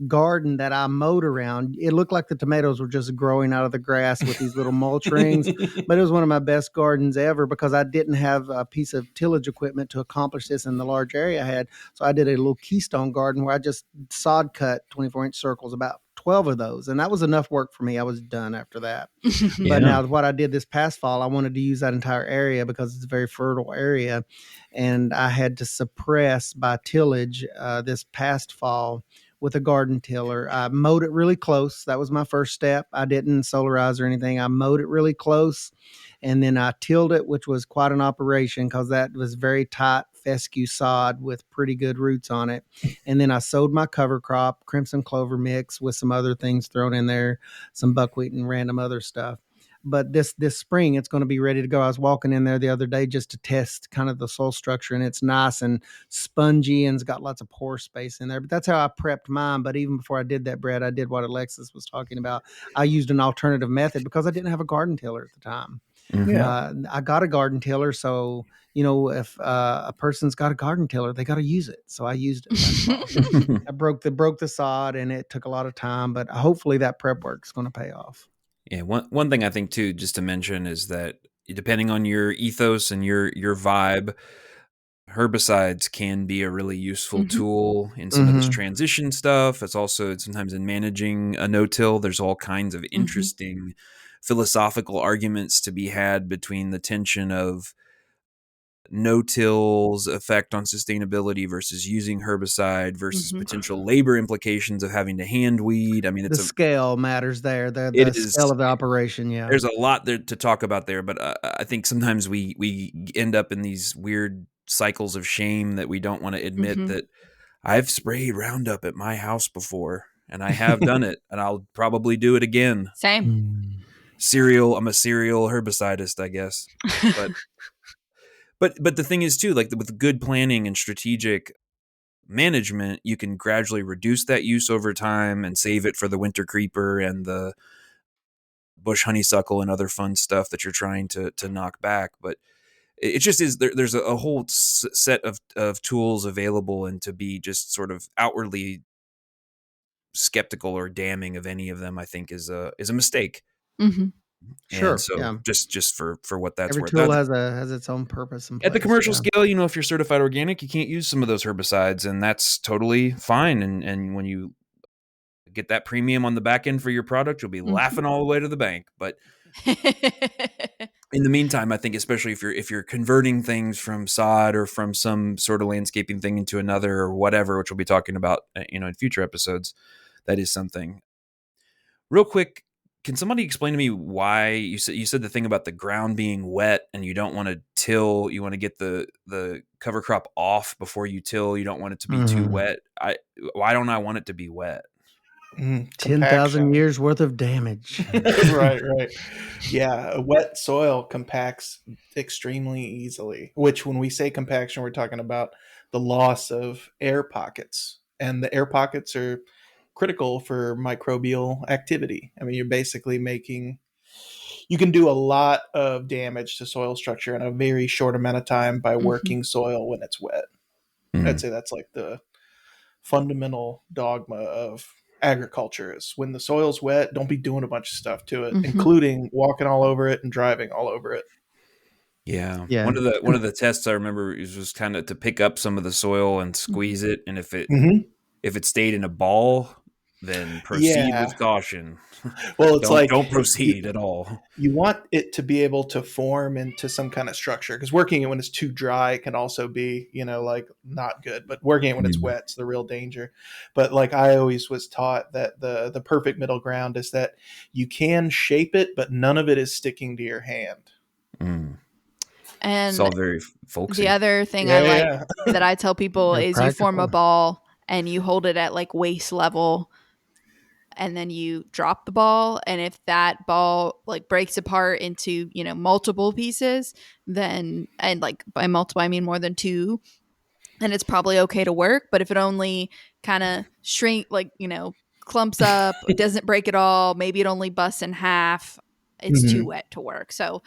garden that I mowed around. It looked like the tomatoes were just growing out of the grass with these little mulch rings, but it was one of my best gardens ever because I didn't have a piece of tillage equipment to accomplish this in the large area I had. So I did a little keystone garden where I just sod cut 24-inch circles, about 12 of those. And that was enough work for me. I was done after that. But now what I did this past fall, I wanted to use that entire area because it's a very fertile area. And I had to suppress by tillage this past fall with a garden tiller. I mowed it really close. That was my first step. I didn't solarize or anything. I mowed it really close. And then I tilled it, which was quite an operation because that was very tight fescue sod with pretty good roots on it. And then I sowed my cover crop, crimson clover mix with some other things thrown in there, some buckwheat and random other stuff. But this spring, it's going to be ready to go. I was walking in there the other day just to test kind of the soil structure, and it's nice and spongy and it's got lots of pore space in there. But that's how I prepped mine. But even before I did that, Brett, I did what Alexis was talking about. I used an alternative method because I didn't have a garden tiller at the time. I got a garden tiller, so if a person's got a garden tiller, they got to use it. So I used it. I broke the sod, and it took a lot of time, but hopefully that prep work is going to pay off. Yeah, one thing I think too, just to mention, is that depending on your ethos and your vibe, herbicides can be a really useful tool in some of this transition stuff. It's also sometimes in managing a no-till. There's all kinds of interesting philosophical arguments to be had between the tension of no-till's effect on sustainability versus using herbicide versus potential labor implications of having to hand weed. I mean, the scale matters there. The scale of the operation. Yeah, there's a lot there to talk about there, but I think sometimes we end up in these weird cycles of shame that we don't want to admit that I've sprayed Roundup at my house before, and I have done it, and I'll probably do it again. Same. I'm a serial herbicidist, I guess, but But the thing is too, like with good planning and strategic management, you can gradually reduce that use over time and save it for the winter creeper and the bush honeysuckle and other fun stuff that you're trying to knock back. But it just is there's a whole set of tools available, and to be just sort of outwardly skeptical or damning of any of them, I think is a mistake. Mm-hmm. Sure. And so just for what that's every worth. tool has its own purpose and place, at the commercial scale, you know, if you're certified organic, you can't use some of those herbicides, and that's totally fine. And when you get that premium on the back end for your product, you'll be laughing all the way to the bank. But in the meantime, I think especially if you're converting things from sod or from some sort of landscaping thing into another or whatever, which we'll be talking about, you know, in future episodes, that is something. Real quick, can somebody explain to me why you said the thing about the ground being wet and you don't want to till, you want to get the cover crop off before you till, you don't want it to be too wet. Why don't I want it to be wet? 10,000 years worth of damage. Right. Yeah, wet soil compacts extremely easily, which when we say compaction, we're talking about the loss of air pockets, and the air pockets are critical for microbial activity. I mean, you're basically you can do a lot of damage to soil structure in a very short amount of time by working soil when it's wet. I'd say that's like the fundamental dogma of agriculture is when the soil's wet, don't be doing a bunch of stuff to it, including walking all over it and driving all over it. Yeah. One of the tests I remember was kind of to pick up some of the soil and squeeze it, and if it stayed in a ball, then proceed with caution. Well, it's don't proceed at all. You want it to be able to form into some kind of structure, because working it when it's too dry can also be, you know, like not good. But working it when it's wet is the real danger. But like I always was taught that the perfect middle ground is that you can shape it, but none of it is sticking to your hand. And it's all very folksy. The other thing that I tell people is practical. You form a ball and you hold it at like waist level, and then you drop the ball. And if that ball like breaks apart into, you know, multiple pieces, then, and like by multiple, I mean more than two, then it's probably okay to work. But if it only kind of shrink, like, you know, clumps up, it doesn't break at all, maybe it only busts in half, it's too wet to work. So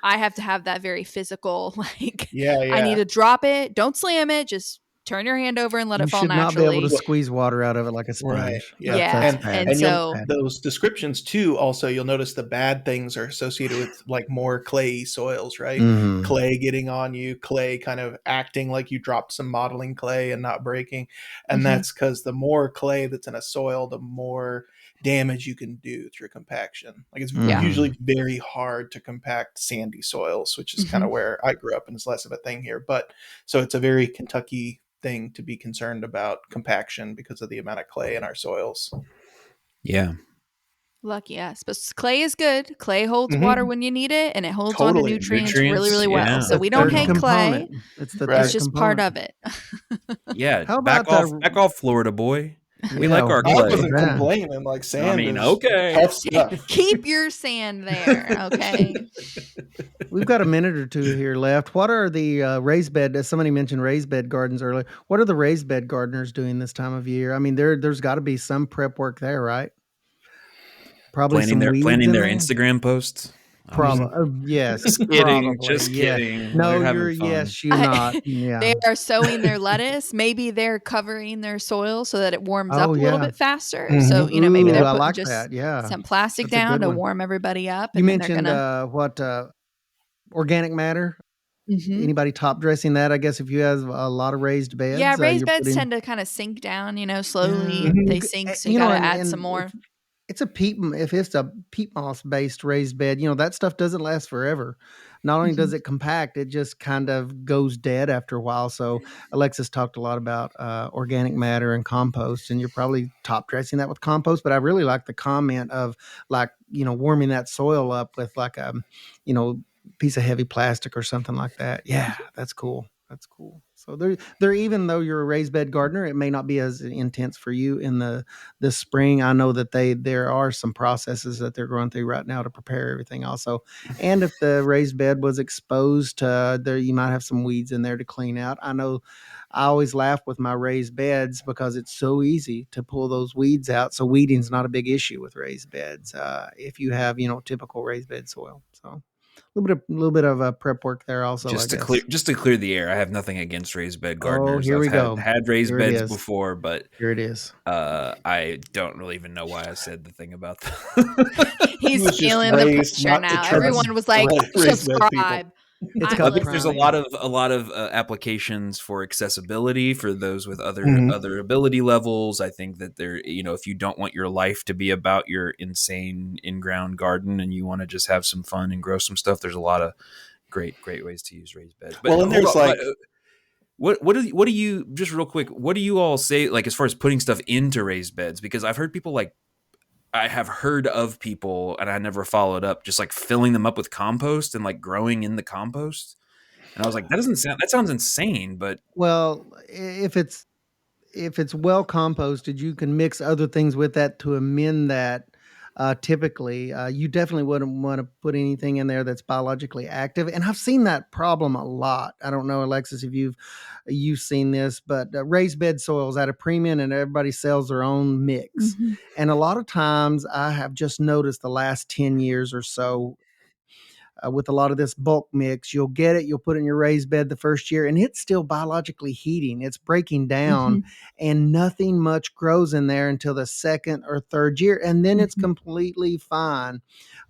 I have to have that very physical, like, I need to drop it. Don't slam it. Just turn your hand over and let it fall naturally. You should not be able to squeeze water out of it like a sponge. Right. Yeah. And so those descriptions too, also you'll notice the bad things are associated with like more clayey soils, right? Clay getting on you, clay kind of acting like you dropped some modeling clay and not breaking. And that's because the more clay that's in a soil, the more damage you can do through compaction. Like it's usually very hard to compact sandy soils, which is kind of where I grew up, and it's less of a thing here. But so it's a very Kentucky thing to be concerned about compaction because of the amount of clay in our soils. Yeah. Lucky us. But clay is good. Clay holds water when you need it, and it holds on to nutrients really, really well. So we don't hate clay. It's just part of it. Yeah. How about back off, Florida boy. We like our clay. I wasn't complaining like sand. I mean, okay. Tough stuff. Keep your sand there, okay? We've got a minute or two here left. What are the raised bed, as somebody mentioned raised bed gardens earlier, what are the raised bed gardeners doing this time of year? I mean, there's got to be some prep work there, right? Probably planning their Instagram posts. Probably, yes. Just kidding. Just kidding. No, you're not. Yeah. They are sowing their lettuce. Maybe they're covering their soil so that it warms up a little bit faster. So, you know, maybe they're putting some plastic down to warm everybody up. You mentioned organic matter. Anybody top dressing that? I guess if you have a lot of raised beds. Yeah, raised beds tend to kind of sink down, you know, slowly. They sink, so you got to add some more. If it's a peat moss based raised bed, you know, that stuff doesn't last forever. Not only does it compact, it just kind of goes dead after a while. So Alexis talked a lot about organic matter and compost, and you're probably top dressing that with compost. But I really like the comment of, like, you know, warming that soil up with like a, you know, piece of heavy plastic or something like that. Yeah, that's cool. That's cool. So there, even though you're a raised bed gardener, it may not be as intense for you in this spring. I know that there are some processes that they're going through right now to prepare everything also. And if the raised bed was exposed to there, you might have some weeds in there to clean out. I know I always laugh with my raised beds because it's so easy to pull those weeds out. So weeding's not a big issue with raised beds if you have, typical raised bed soil. So little bit of prep work there also. Just to clear the air, I have nothing against raised bed gardeners. Oh, here we go. Had raised beds before, but here it is. I don't really even know why I said the thing about that. He's feeling the pressure now. Everyone was like, subscribe. I think there's a lot of applications for accessibility for those with other ability levels. I think that if you don't want your life to be about your insane in-ground garden and you want to just have some fun and grow some stuff, there's a lot of great ways to use raised beds. But and there's what do you, just real quick, what do you all say, like, as far as putting stuff into raised beds? Because I've heard people I have heard of people, and I never followed up, just like filling them up with compost and like growing in the compost. And I was like, that sounds insane. But well, if it's well composted, you can mix other things with that to amend that. Typically, you definitely wouldn't want to put anything in there that's biologically active. And I've seen that problem a lot. I don't know, Alexis, if you've seen this, but raised bed soils at a premium, and everybody sells their own mix. Mm-hmm. And a lot of times I have just noticed the last 10 years or so, with a lot of this bulk mix, you'll get it, you'll put it in your raised bed the first year, and it's still biologically heating. It's breaking down, and nothing much grows in there until the second or third year, and then it's completely fine.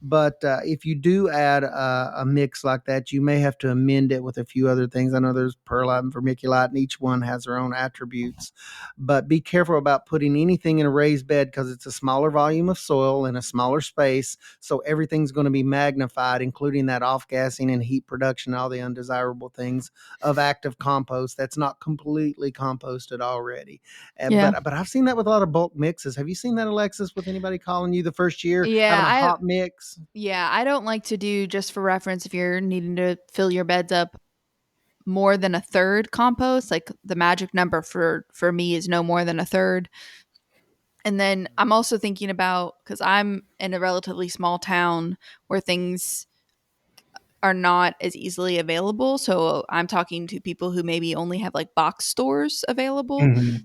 But if you do add a mix like that, you may have to amend it with a few other things. I know there's perlite and vermiculite, and each one has their own attributes. But be careful about putting anything in a raised bed because it's a smaller volume of soil in a smaller space, so everything's going to be magnified, including that off-gassing and heat production, all the undesirable things of active compost that's not completely composted already. But I've seen that with a lot of bulk mixes. Have you seen that, Alexis, with anybody calling you the first year having a hot mix? Yeah, I don't like to do, just for reference, if you're needing to fill your beds up, more than a third compost. Like the magic number for me is no more than a third. And then I'm also thinking about, because I'm in a relatively small town where things are not as easily available. So I'm talking to people who maybe only have like box stores available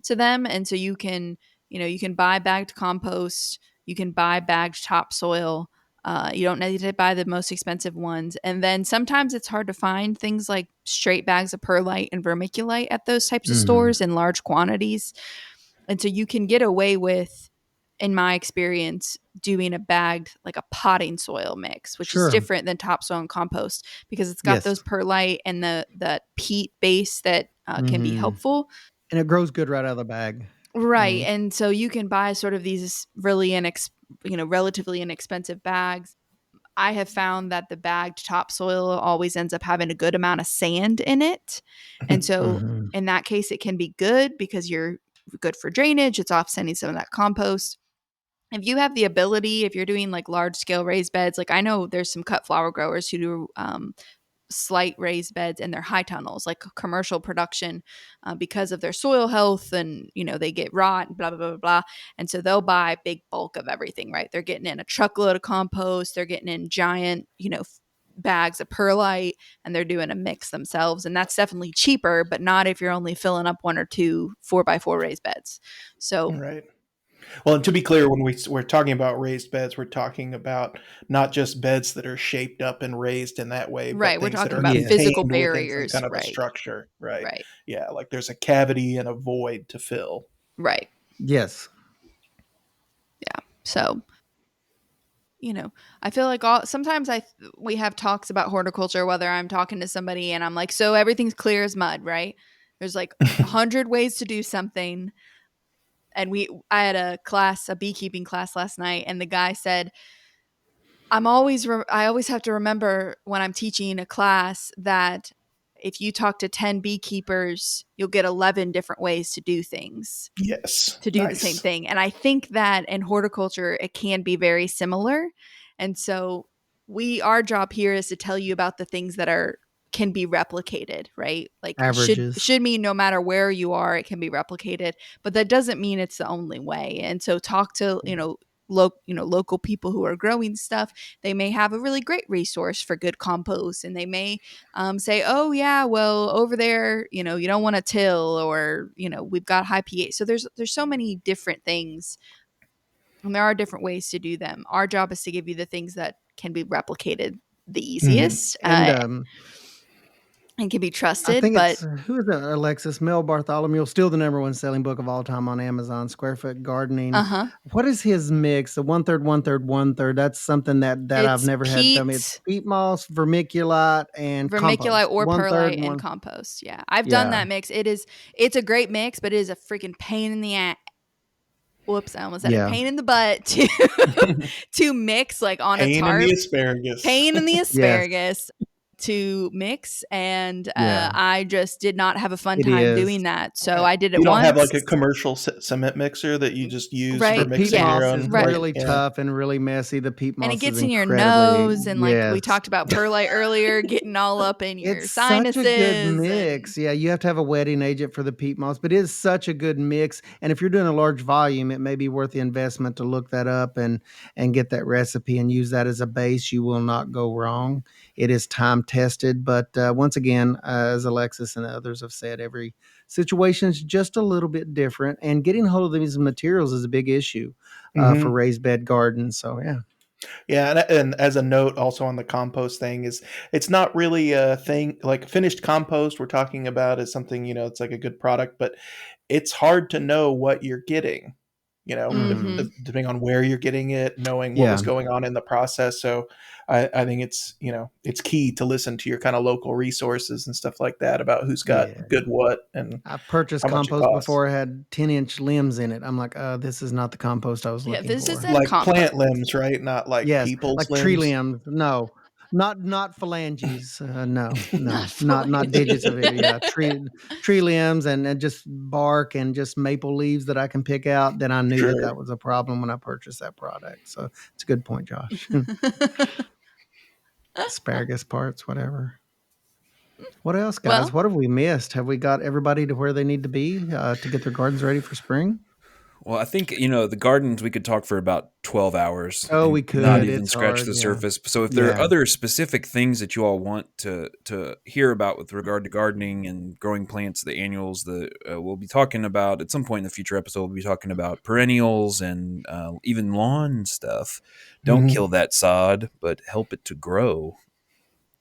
to them. And so you can buy bagged compost, you can buy bagged topsoil. You don't need to buy the most expensive ones. And then sometimes it's hard to find things like straight bags of perlite and vermiculite at those types of stores in large quantities. And so you can get away with, in my experience, doing a bagged, like a potting soil mix, which is different than topsoil and compost because it's got those perlite and that peat base that can be helpful. And it grows good right out of the bag. Right. And so you can buy sort of these really relatively inexpensive bags. I have found that the bagged topsoil always ends up having a good amount of sand in it. And so in that case, it can be good because you're good for drainage. It's offsetting some of that compost. If you have the ability, if you're doing like large scale raised beds, like I know there's some cut flower growers who do slight raised beds in their high tunnels, like commercial production, because of their soil health, and they get rot and blah blah blah blah. And so they'll buy big bulk of everything, right? They're getting in a truckload of compost, they're getting in giant bags of perlite, and they're doing a mix themselves. And that's definitely cheaper, but not if you're only filling up 1 or 2 4x4 raised beds. So right. Well, and to be clear, when we're talking about raised beds, we're talking about not just beds that are shaped up and raised in that way, right? But we're talking about physical barriers, kind of a structure, right? Yeah, like there's a cavity and a void to fill, right? Yes. Yeah. So, I feel like sometimes we have talks about horticulture, whether I'm talking to somebody and I'm like, so everything's clear as mud, right? There's like 100 ways to do something. And I had a beekeeping class last night, and the guy said, I always have to remember when I'm teaching a class that if you talk to 10 beekeepers, you'll get 11 different ways to do things. Yes. To do the same thing. And I think that in horticulture, it can be very similar. And so our job here is to tell you about the things that can be replicated, right? Like Averages. should mean no matter where you are, it can be replicated, but that doesn't mean it's the only way. And so talk to, local people who are growing stuff. They may have a really great resource for good compost, and they may say, oh yeah, well over there, you don't want to till, or we've got high pH. So there's so many different things, and there are different ways to do them. Our job is to give you the things that can be replicated the easiest, and can be I trusted. think But it's who is it, Alexis? Mel Bartholomew, still the number one selling book of all time on Amazon. Square Foot Gardening. What is his mix? The 1/3, 1/3, 1/3. That's something that I've it's never had done. It's peat moss, vermiculite, and vermiculite compost. or 1/3 perlite and one. compost. Yeah, I've done Yeah, that mix. It's a great mix, but it is a freaking pain in the ass. Whoops, I almost said it. yeah, Pain in the butt to mix like on a Pain in tarp. the asparagus. Pain in the yes, asparagus to mix, and yeah. I just did not have a fun It time is. doing that. So Yeah. I did it You don't have once. like a commercial cement mixer that you just use Right, for The mixing peat yeah, your moss own. is right. really Yeah. tough and really messy. The peat And moss it gets is in your incredibly, nose, and like we yes. talked about perlite earlier, getting all up in your It's such a good sinuses. mix. Yeah, you have to have a wetting agent for the peat moss, but it is such a good mix. And if you're doing a large volume, it may be worth the investment to look that up and get that recipe and use that as a base. You will not go wrong. It is time tested, but once again, as Alexis and others have said, every situation is just a little bit different. And getting hold of these materials is a big issue for raised bed gardens. So yeah. Yeah, and as a note also on the compost thing is it's not really a thing like finished compost we're talking about is something, it's like a good product, but it's hard to know what you're getting, Mhm. depending on where you're getting it, knowing what Yeah. was going on in the process. So I think it's key to listen to your kind of local resources and stuff like that about who's got Yeah. good what and I've purchased how much it compost costs. before. It had 10-inch limbs in it. I'm like, this is not the compost I was Yeah, looking this is for. in Like compost. plant limbs, right? Not like Yes, people's like tree limbs. limbs. No, not phalanges. No, Not not digits of it. Yeah, phalanges. tree limbs and just bark and just maple leaves that I can pick out. Then I knew Sure. that was a problem when I purchased that product. So it's a good point, Josh. Asparagus parts, whatever. What else, guys? Well, What have we missed? Have we got everybody to where they need to be to get their gardens ready for spring? Well, I think, the gardens, we could talk for about 12 hours. Oh, and we could. not even It's scratch hard, the yeah. surface. So if there are Yeah. other specific things that you all want to hear about with regard to gardening and growing plants, the annuals, we'll be talking about at some point in the future episode, we'll be talking about perennials and even lawn stuff. Don't kill that sod, but help it to grow.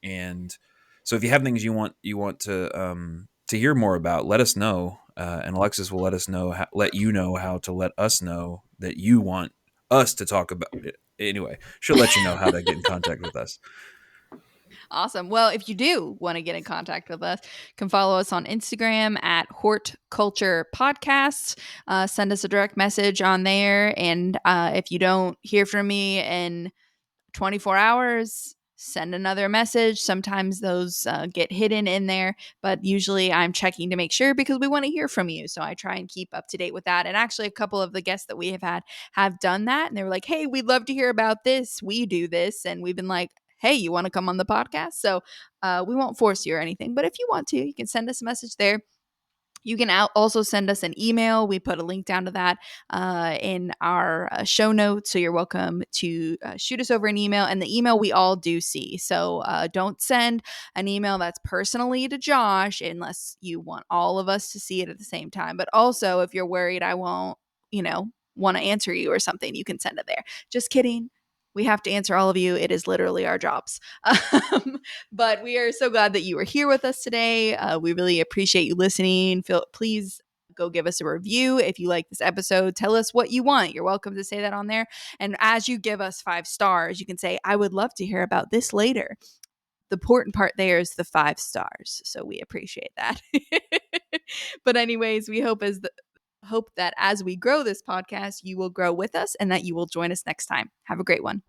And so if you have things you want to hear more about, let us know. And Alexis will let you know how to let us know that you want us to talk about it. Anyway, she'll let you know how to get in contact with us. Awesome. Well, if you do want to get in contact with us, you can follow us on Instagram at Hortculture Podcast. Send us a direct message on there. And if you don't hear from me in 24 hours, send another message. Sometimes those get hidden in there, but usually I'm checking to make sure because we want to hear from you. So I try and keep up to date with that. And actually, a couple of the guests that we have had have done that. And they were like, hey, we'd love to hear about this. We do this. And we've been like, hey, you want to come on the podcast? So we won't force you or anything. But if you want to, you can send us a message there. You can also send us an email. We put a link down to that in our show notes. So you're welcome to shoot us over an email. And the email we all do see. So don't send an email that's personally to Josh unless you want all of us to see it at the same time. But also, if you're worried I won't, want to answer you or something, you can send it there. Just kidding. We have to answer all of you. It is literally our jobs. But we are so glad that you were here with us today. We really appreciate you listening. Please go give us a review if you like this episode. Tell us what you want. You're welcome to say that on there. And as you give us 5 stars, you can say, I would love to hear about this later. The important part there is the 5 stars. So we appreciate that. But anyways, we hope that as we grow this podcast, you will grow with us and that you will join us next time. Have a great one.